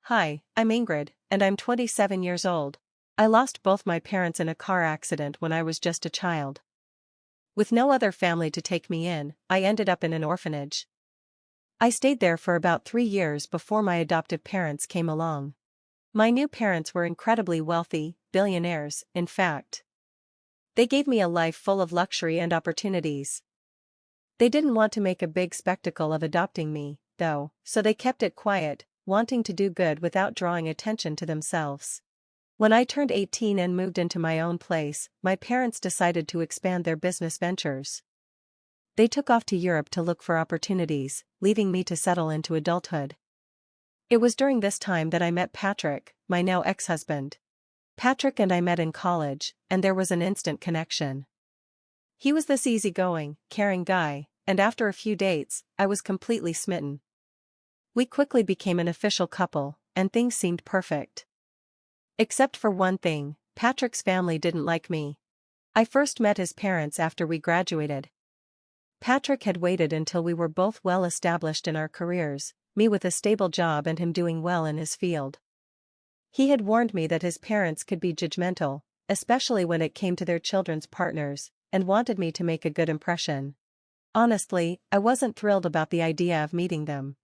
Hi, I'm Ingrid, and I'm 27 years old. I lost both my parents in a car accident when I was just a child. With no other family to take me in, I ended up in an orphanage. I stayed there for about 3 years before my adoptive parents came along. My new parents were incredibly wealthy, billionaires, in fact. They gave me a life full of luxury and opportunities. They didn't want to make a big spectacle of adopting me, though, so they kept it quiet, wanting to do good without drawing attention to themselves. When I turned 18 and moved into my own place, my parents decided to expand their business ventures. They took off to Europe to look for opportunities, leaving me to settle into adulthood. It was during this time that I met Patrick, my now ex-husband. Patrick and I met in college, and there was an instant connection. He was this easygoing, caring guy, and after a few dates, I was completely smitten. We quickly became an official couple, and things seemed perfect. Except for one thing, Patrick's family didn't like me. I first met his parents after we graduated. Patrick had waited until we were both well established in our careers, me with a stable job and him doing well in his field. He had warned me that his parents could be judgmental, especially when it came to their children's partners, and wanted me to make a good impression. Honestly, I wasn't thrilled about the idea of meeting them.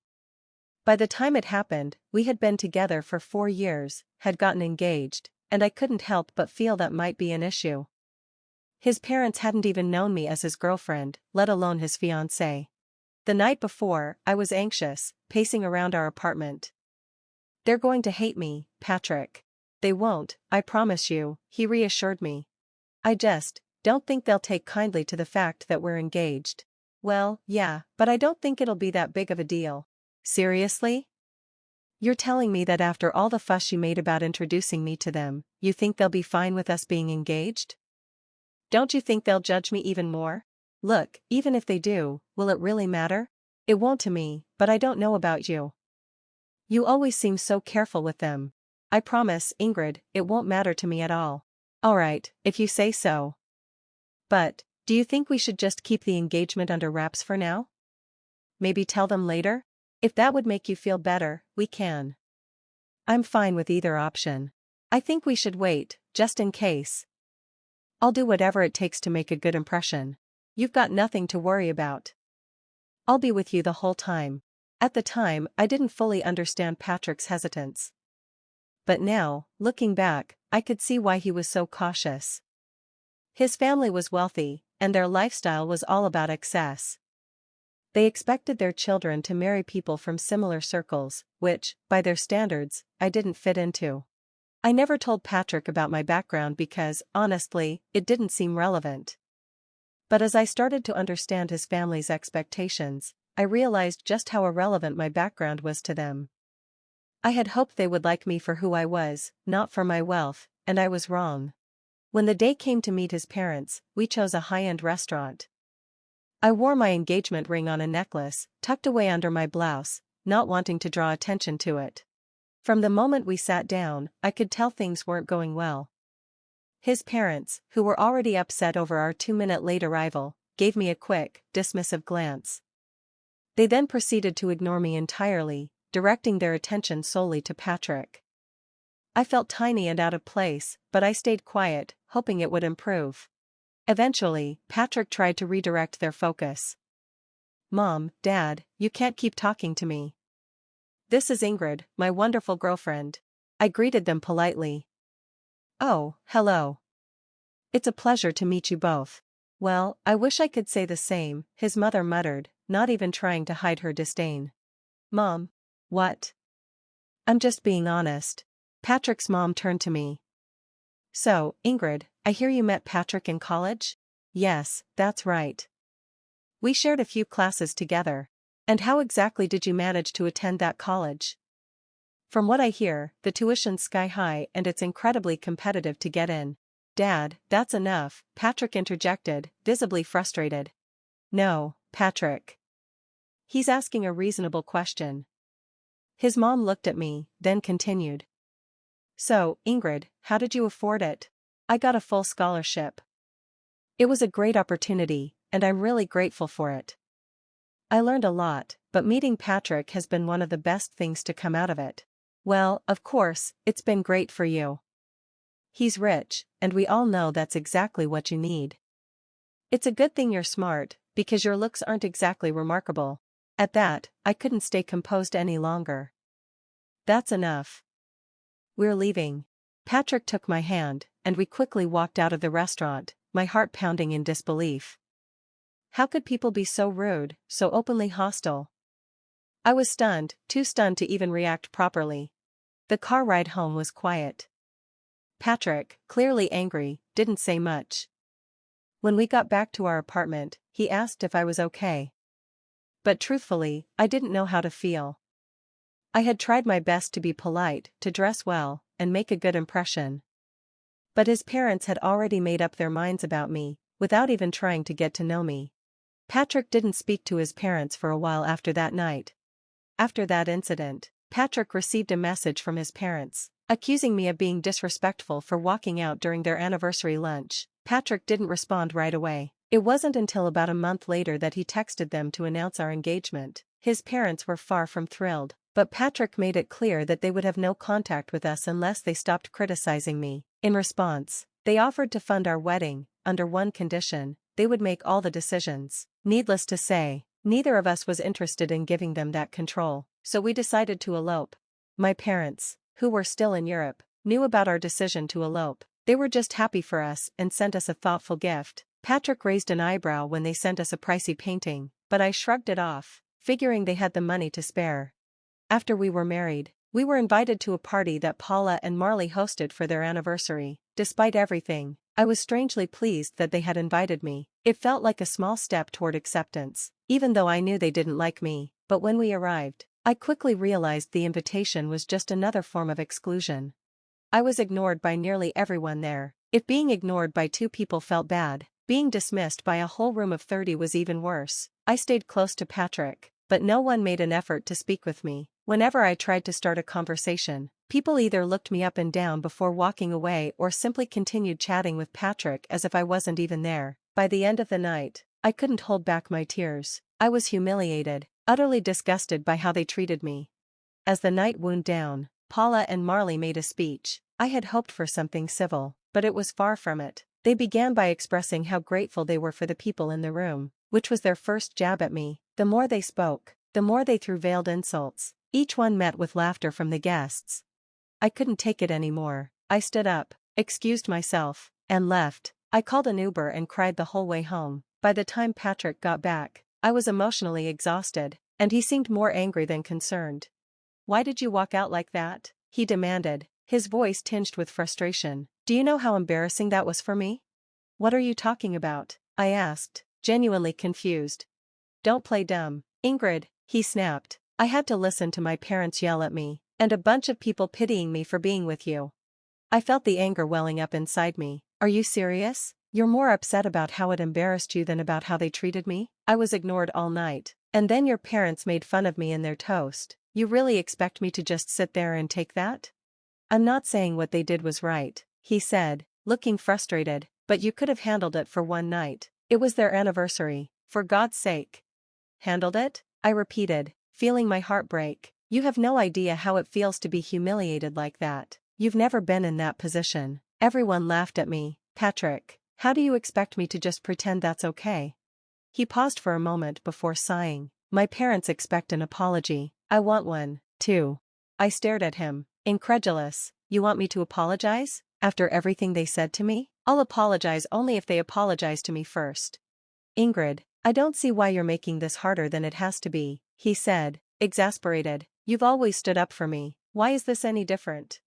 By the time it happened, we had been together for 4 years, had gotten engaged, and I couldn't help but feel that might be an issue. His parents hadn't even known me as his girlfriend, let alone his fiancée. The night before, I was anxious, pacing around our apartment. "They're going to hate me, Patrick." "They won't, I promise you," he reassured me. "I just don't think they'll take kindly to the fact that we're engaged." "Well, yeah, but I don't think it'll be that big of a deal." "Seriously? You're telling me that after all the fuss you made about introducing me to them, you think they'll be fine with us being engaged? Don't you think they'll judge me even more?" "Look, even if they do, will it really matter?" "It won't to me, but I don't know about you. You always seem so careful with them." "I promise, Ingrid, it won't matter to me at all." "Alright, if you say so. But, do you think we should just keep the engagement under wraps for now? Maybe tell them later? If that would make you feel better, we can." "I'm fine with either option. I think we should wait, just in case. I'll do whatever it takes to make a good impression. You've got nothing to worry about. I'll be with you the whole time." At the time, I didn't fully understand Patrick's hesitance. But now, looking back, I could see why he was so cautious. His family was wealthy, and their lifestyle was all about excess. They expected their children to marry people from similar circles, which, by their standards, I didn't fit into. I never told Patrick about my background because, honestly, it didn't seem relevant. But as I started to understand his family's expectations, I realized just how irrelevant my background was to them. I had hoped they would like me for who I was, not for my wealth, and I was wrong. When the day came to meet his parents, we chose a high-end restaurant. I wore my engagement ring on a necklace, tucked away under my blouse, not wanting to draw attention to it. From the moment we sat down, I could tell things weren't going well. His parents, who were already upset over our 2-minute late arrival, gave me a quick, dismissive glance. They then proceeded to ignore me entirely, directing their attention solely to Patrick. I felt tiny and out of place, but I stayed quiet, hoping it would improve. Eventually, Patrick tried to redirect their focus. "Mom, Dad, you can't keep talking to me. This is Ingrid, my wonderful girlfriend." I greeted them politely. "Oh, hello. It's a pleasure to meet you both." "Well, I wish I could say the same," his mother muttered, not even trying to hide her disdain. "Mom." "What?" "I'm just being honest." Patrick's mom turned to me. "So, Ingrid, I hear you met Patrick in college?" "Yes, that's right. We shared a few classes together." "And how exactly did you manage to attend that college?" "From what I hear, the tuition's sky high and it's incredibly competitive to get in." "Dad, that's enough," Patrick interjected, visibly frustrated. "No, Patrick. He's asking a reasonable question." His mom looked at me, then continued. "So, Ingrid, how did you afford it?" "I got a full scholarship. It was a great opportunity, and I'm really grateful for it. I learned a lot, but meeting Patrick has been one of the best things to come out of it." Well, of course, it's been great for you. He's rich, and we all know that's exactly what you need. It's a good thing you're smart, because your looks aren't exactly remarkable. At that, I couldn't stay composed any longer. That's enough. We're leaving. Patrick took my hand, and we quickly walked out of the restaurant, my heart pounding in disbelief. How could people be so rude, so openly hostile? I was stunned, too stunned to even react properly. The car ride home was quiet. Patrick, clearly angry, didn't say much. When we got back to our apartment, he asked if I was okay. But truthfully, I didn't know how to feel. I had tried my best to be polite, to dress well, and make a good impression. But his parents had already made up their minds about me, without even trying to get to know me. Patrick didn't speak to his parents for a while after that night. After that incident, Patrick received a message from his parents, accusing me of being disrespectful for walking out during their anniversary lunch. Patrick didn't respond right away. It wasn't until about a month later that he texted them to announce our engagement. His parents were far from thrilled, but Patrick made it clear that they would have no contact with us unless they stopped criticizing me. In response, they offered to fund our wedding, under one condition: they would make all the decisions. Needless to say, neither of us was interested in giving them that control, so we decided to elope. My parents, who were still in Europe, knew about our decision to elope. They were just happy for us and sent us a thoughtful gift. Patrick raised an eyebrow when they sent us a pricey painting, but I shrugged it off, figuring they had the money to spare. After we were married, we were invited to a party that Paula and Marley hosted for their anniversary. Despite everything, I was strangely pleased that they had invited me. It felt like a small step toward acceptance, even though I knew they didn't like me. But when we arrived, I quickly realized the invitation was just another form of exclusion. I was ignored by nearly everyone there. If being ignored by 2 people felt bad, being dismissed by a whole room of 30 was even worse. I stayed close to Patrick, but no one made an effort to speak with me. Whenever I tried to start a conversation, people either looked me up and down before walking away or simply continued chatting with Patrick as if I wasn't even there. By the end of the night, I couldn't hold back my tears. I was humiliated, utterly disgusted by how they treated me. As the night wound down, Paula and Marley made a speech. I had hoped for something civil, but it was far from it. They began by expressing how grateful they were for the people in the room, which was their first jab at me. The more they spoke, the more they threw veiled insults, each one met with laughter from the guests. I couldn't take it anymore. I stood up, excused myself, and left. I called an Uber and cried the whole way home. By the time Patrick got back, I was emotionally exhausted, and he seemed more angry than concerned. "Why did you walk out like that?" he demanded, his voice tinged with frustration. "Do you know how embarrassing that was for me?" "What are you talking about?" I asked, genuinely confused. "Don't play dumb, Ingrid," he snapped. "I had to listen to my parents yell at me, and a bunch of people pitying me for being with you." I felt the anger welling up inside me. "Are you serious? You're more upset about how it embarrassed you than about how they treated me? I was ignored all night, and then your parents made fun of me in their toast. You really expect me to just sit there and take that?" "I'm not saying what they did was right," he said, looking frustrated, "but you could have handled it for one night. It was their anniversary, for God's sake." "Handled it?" I repeated, feeling my heart break. "You have no idea how it feels to be humiliated like that. You've never been in that position." Everyone laughed at me. "Patrick, how do you expect me to just pretend that's okay?" He paused for a moment before sighing. "My parents expect an apology. I want one, too." I stared at him, incredulous. "You want me to apologize? After everything they said to me? I'll apologize only if they apologize to me first." "Ingrid, I don't see why you're making this harder than it has to be," he said, exasperated. "You've always stood up for me. Why is this any different?"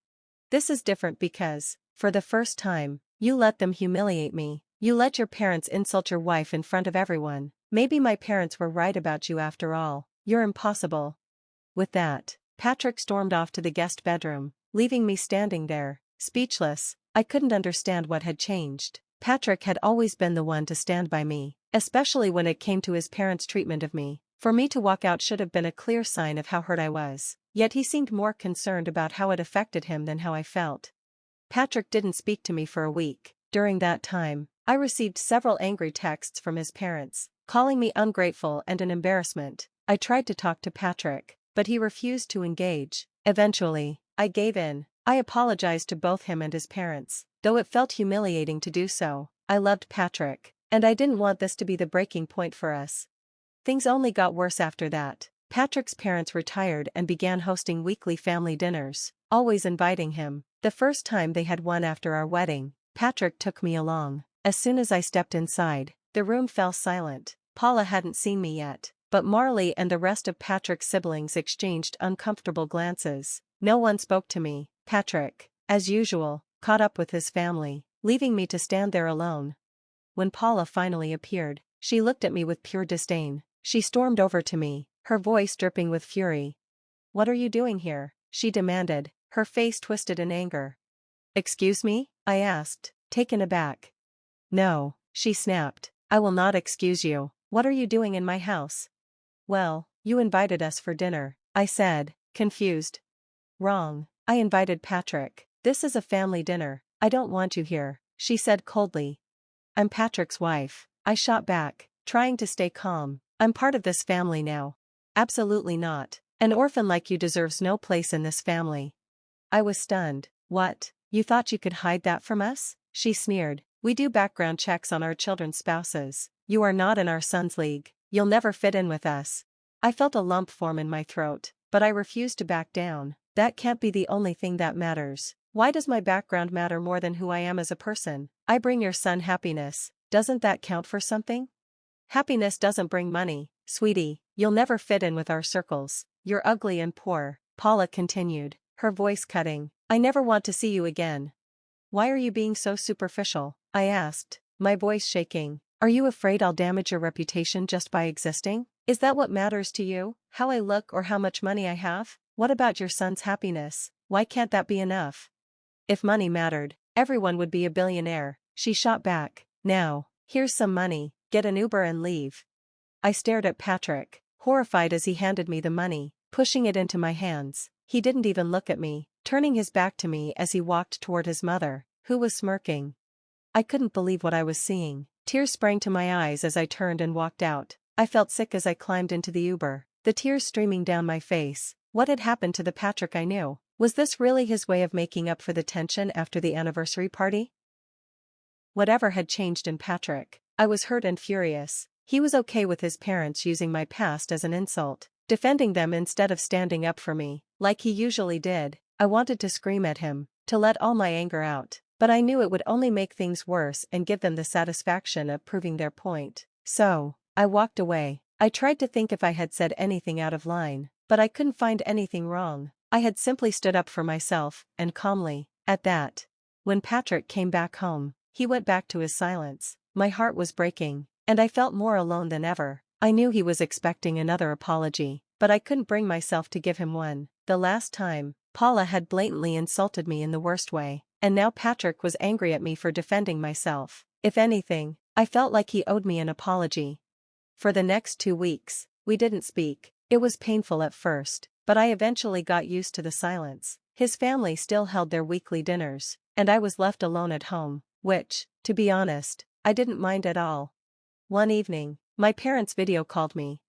"This is different because, for the first time, you let them humiliate me. You let your parents insult your wife in front of everyone. Maybe my parents were right about you after all. You're impossible." With that, Patrick stormed off to the guest bedroom, leaving me standing there, speechless. I couldn't understand what had changed. Patrick had always been the one to stand by me, especially when it came to his parents' treatment of me. For me to walk out should have been a clear sign of how hurt I was, yet he seemed more concerned about how it affected him than how I felt. Patrick didn't speak to me for a week. During that time, I received several angry texts from his parents, calling me ungrateful and an embarrassment. I tried to talk to Patrick, but he refused to engage. Eventually, I gave in. I apologized to both him and his parents, though it felt humiliating to do so. I loved Patrick, and I didn't want this to be the breaking point for us. Things only got worse after that. Patrick's parents retired and began hosting weekly family dinners, always inviting him. The first time they had one after our wedding, Patrick took me along. As soon as I stepped inside, the room fell silent. Paula hadn't seen me yet, but Marley and the rest of Patrick's siblings exchanged uncomfortable glances. No one spoke to me. Patrick, as usual, caught up with his family, leaving me to stand there alone. When Paula finally appeared, she looked at me with pure disdain. She stormed over to me, her voice dripping with fury. "What are you doing here?" she demanded, her face twisted in anger. "Excuse me?" I asked, taken aback. "No," she snapped, "I will not excuse you. What are you doing in my house?" "Well, you invited us for dinner," I said, confused. "Wrong. I invited Patrick. This is a family dinner. I don't want you here," she said coldly. "I'm Patrick's wife," I shot back, trying to stay calm. "I'm part of this family now." "Absolutely not. An orphan like you deserves no place in this family." I was stunned. "What? You thought you could hide that from us?" she sneered. "We do background checks on our children's spouses. You are not in our son's league. You'll never fit in with us." I felt a lump form in my throat, but I refused to back down. That can't be the only thing that matters. Why does my background matter more than who I am as a person? I bring your son happiness. Doesn't that count for something? Happiness doesn't bring money, sweetie. You'll never fit in with our circles. You're ugly and poor, Paula continued, her voice cutting. "I never want to see you again." "Why are you being so superficial?" I asked, my voice shaking. "Are you afraid I'll damage your reputation just by existing? Is that what matters to you? How I look or how much money I have? What about your son's happiness? Why can't that be enough?" "If money mattered, everyone would be a billionaire," she shot back. "Now, here's some money, get an Uber and leave." I stared at Patrick, horrified as he handed me the money, pushing it into my hands. He didn't even look at me, turning his back to me as he walked toward his mother, who was smirking. I couldn't believe what I was seeing. Tears sprang to my eyes as I turned and walked out. I felt sick as I climbed into the Uber, the tears streaming down my face. What had happened to the Patrick I knew? Was this really his way of making up for the tension after the anniversary party? Whatever had changed in Patrick, I was hurt and furious. He was okay with his parents using my past as an insult, defending them instead of standing up for me, like he usually did. I wanted to scream at him, to let all my anger out, but I knew it would only make things worse and give them the satisfaction of proving their point. So, I walked away. I tried to think if I had said anything out of line, but I couldn't find anything wrong. I had simply stood up for myself, and calmly, at that. When Patrick came back home, he went back to his silence. My heart was breaking, and I felt more alone than ever. I knew he was expecting another apology, but I couldn't bring myself to give him one. The last time, Paula had blatantly insulted me in the worst way, and now Patrick was angry at me for defending myself. If anything, I felt like he owed me an apology. For the next 2 weeks, we didn't speak. It was painful at first, but I eventually got used to the silence. His family still held their weekly dinners, and I was left alone at home, which, to be honest, I didn't mind at all. One evening, my parents video called me.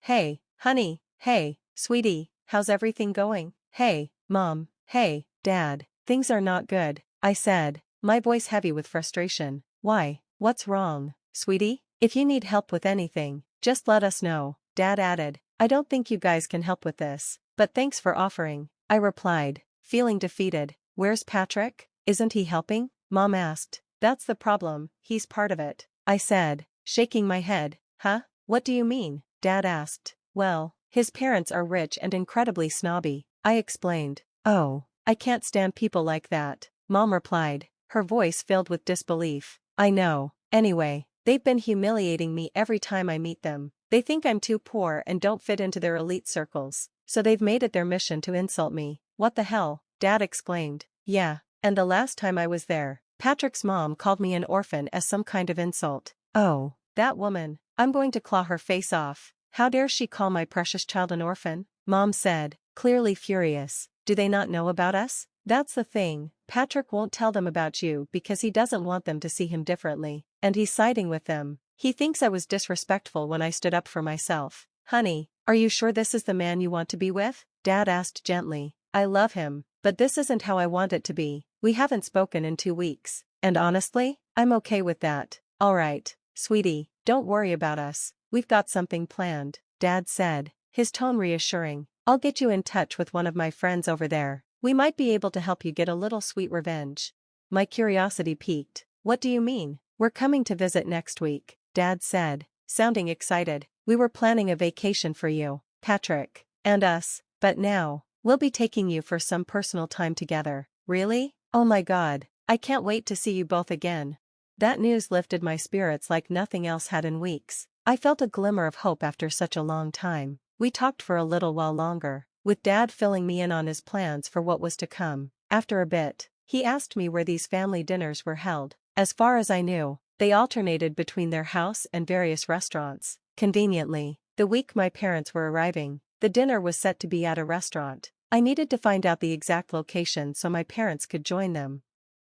"Hey, honey, hey, sweetie, how's everything going?" "Hey, Mom, hey, Dad, things are not good," I said, my voice heavy with frustration. "Why, what's wrong, sweetie? If you need help with anything, just let us know," Dad added. "I don't think you guys can help with this, but thanks for offering," I replied, feeling defeated. "Where's Patrick? Isn't he helping?" Mom asked. "That's the problem, he's part of it," I said, shaking my head. "Huh? What do you mean?" Dad asked. "Well, his parents are rich and incredibly snobby," I explained. "Oh, I can't stand people like that," Mom replied, her voice filled with disbelief. "I know. Anyway, they've been humiliating me every time I meet them. They think I'm too poor and don't fit into their elite circles, so they've made it their mission to insult me." "What the hell?" Dad exclaimed. "Yeah, and the last time I was there, Patrick's mom called me an orphan as some kind of insult." "Oh, that woman. I'm going to claw her face off. How dare she call my precious child an orphan?" Mom said, clearly furious. "Do they not know about us?" "That's the thing, Patrick won't tell them about you because he doesn't want them to see him differently, and he's siding with them. He thinks I was disrespectful when I stood up for myself." "Honey, are you sure this is the man you want to be with?" Dad asked gently. "I love him, But this isn't how I want it to be. We haven't spoken in 2 weeks. And honestly, I'm okay with that. Alright, sweetie, don't worry about us. We've got something planned, Dad said, his tone reassuring. I'll get you in touch with one of my friends over there. We might be able to help you get a little sweet revenge. My curiosity piqued. What do you mean? We're coming to visit next week, Dad said, sounding excited. We were planning a vacation for you, Patrick, and us, but now, we'll be taking you for some personal time together. Really? Oh my God, I can't wait to see you both again. That news lifted my spirits like nothing else had in weeks. I felt a glimmer of hope after such a long time. We talked for a little while longer, with Dad filling me in on his plans for what was to come. After a bit, he asked me where these family dinners were held. As far as I knew, they alternated between their house and various restaurants. Conveniently, the week my parents were arriving, the dinner was set to be at a restaurant. I needed to find out the exact location so my parents could join them.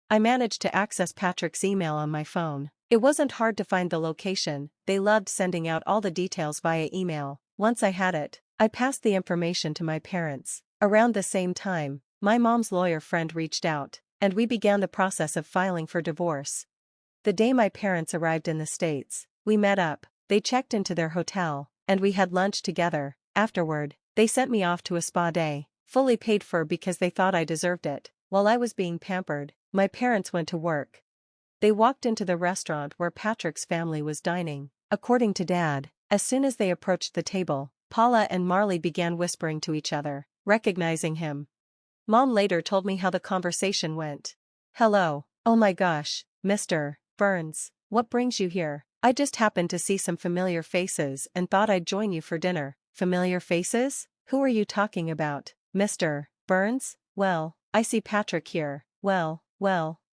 I managed to access Patrick's email on my phone. It wasn't hard to find the location. They loved sending out all the details via email. Once I had it, I passed the information to my parents. Around the same time, my mom's lawyer friend reached out, and we began the process of filing for divorce. The day my parents arrived in the States, we met up, they checked into their hotel, and we had lunch together. Afterward, they sent me off to a spa day, fully paid for because they thought I deserved it. While I was being pampered, my parents went to work. They walked into the restaurant where Patrick's family was dining. According to Dad, as soon as they approached the table, Paula and Marley began whispering to each other, recognizing him. Mom later told me how the conversation went. Hello, oh my gosh, Mr. Burns, what brings you here? I just happened to see some familiar faces and thought I'd join you for dinner. Familiar faces? Who are you talking about, Mr. Burns? Well, I see Patrick here. Well,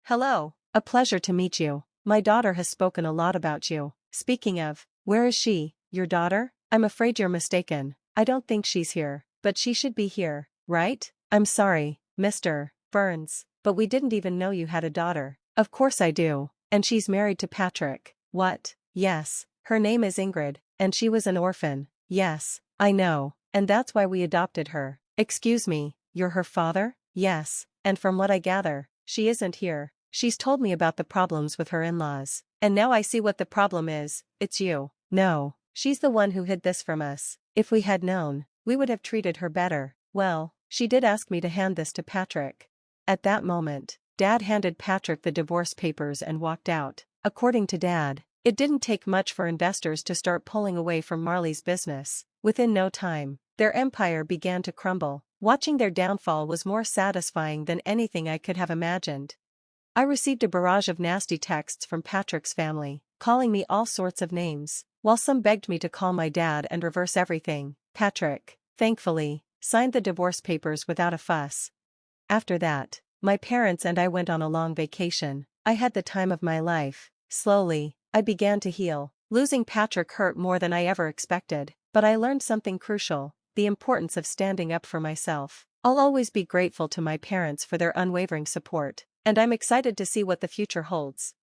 hello. A pleasure to meet you. My daughter has spoken a lot about you. Speaking of, where is she, your daughter? I'm afraid you're mistaken. I don't think she's here, but she should be here, right? I'm sorry, Mr. Burns, but we didn't even know you had a daughter. Of course I do, and she's married to Patrick. What? Yes, her name is Ingrid, and she was an orphan. Yes, I know, and that's why we adopted her. Excuse me, you're her father? Yes, and from what I gather, she isn't here. She's told me about the problems with her in-laws. And now I see what the problem is, it's you. No, she's the one who hid this from us. If we had known, we would have treated her better. Well, she did ask me to hand this to Patrick. At that moment, Dad handed Patrick the divorce papers and walked out. According to Dad, it didn't take much for investors to start pulling away from Marley's business. Within no time, their empire began to crumble. Watching their downfall was more satisfying than anything I could have imagined. I received a barrage of nasty texts from Patrick's family, calling me all sorts of names, while some begged me to call my dad and reverse everything. Patrick, thankfully, signed the divorce papers without a fuss. After that, my parents and I went on a long vacation. I had the time of my life. Slowly, I began to heal. Losing Patrick hurt more than I ever expected, but I learned something crucial: the importance of standing up for myself. I'll always be grateful to my parents for their unwavering support, and I'm excited to see what the future holds.